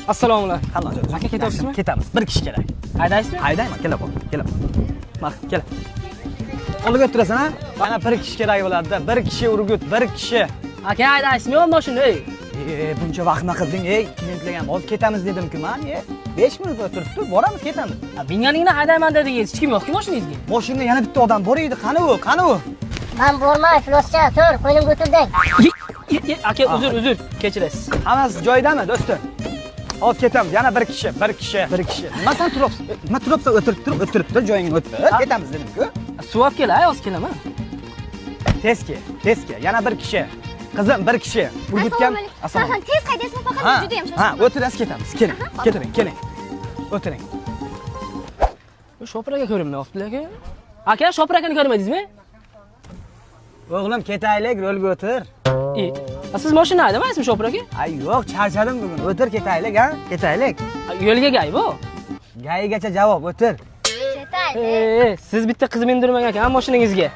Assalomu alaykum. Qanday joy? Aka ketyapsizmi? Ketamiz. Bir kishi kerak. Haydaysizmi? Haydayman, kela qol. Kela. Mana, kela. Oldiga o'tirasan, ha? Mana bir kishi kerak bo'ladi-da. Bir kishi urgut, bir kishi. Aka haydaysizmi yo'l mashina? Buncha vaqt nima qilding, Klientlarga ham hozir ketamiz dedim-ku men. 5 minut o'tiribdi, boramiz, ketamiz. Binganingni haydayman dedingiz. Hech kim yo'q-ku mashinangizga? Mashinada yana bitta odam bor edi. Qani u? Qani u? Men bo'lmay, Filoscha, tur, qo'ynimga o'tirding. Aka, uzr, kechirasiz. Hammasi joyidami, do'stim? Hozir ketamiz. Yana bir kishi. Nima sen turibsan? Nima turibsan? O'tirib tur, joyingga o'tir. Ketamiz dedim-ku. Suv olib kelay, hozir kelaman. Tezki. Yana bir kishi. Qizim, bir kishi. Urgutgan. Assalomu alaykum. Tez haydaysiz, faqat juda ham shoshilib. Ha, o'tirasiz, ketamiz. Keling. O'tiring. Shopir aka ko'rinmayapti aka. Aka, Shopir akani ko'rmadingizmi? O'g'lim, ketaylik, rolga o'tir. Siz mashina haydamaysiz Shopir aka? Ay, yo'q, charchadim bugun. O'tir, ketaylik, ha? Ketaylik. Yo'lga gay bu. Gayigacha javob, o'tir. Ketaylik. Siz bitta qiz mindirmang aka, mashinangizga.